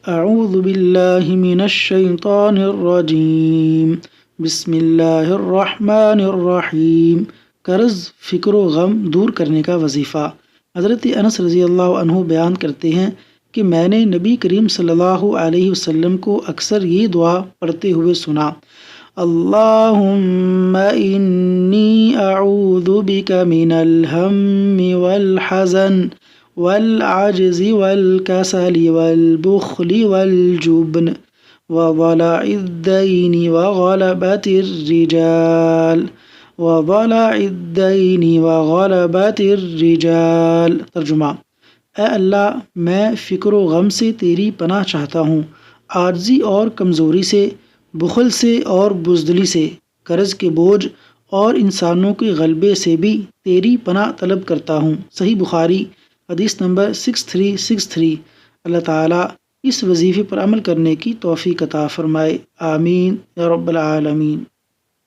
اعوذ باللہ من الشیطان الرجیم، بسم اللہ الرحمن الرحیم۔ قرض، فکر و غم دور کرنے کا وظیفہ۔ حضرت انس رضی اللہ عنہ بیان کرتے ہیں کہ میں نے نبی کریم صلی اللہ علیہ وسلم کو اکثر یہ دعا پڑھتے ہوئے سنا: اللہم انی اعوذ بک من الہم والحزن والعجز والکسل والبخل والجبن وضلع الدین وغلبت الرجال۔ ترجمہ: اے اللہ، میں فکر و غم سے تیری پناہ چاہتا ہوں، عاجزی اور کمزوری سے، بخل سے اور بزدلی سے، قرض کے بوجھ اور انسانوں کے غلبے سے بھی تیری پناہ طلب کرتا ہوں۔ صحیح بخاری، حدیث نمبر 6363۔ اللہ تعالیٰ اس وظیفے پر عمل کرنے کی توفیق عطا فرمائے، آمین یا رب العالمین۔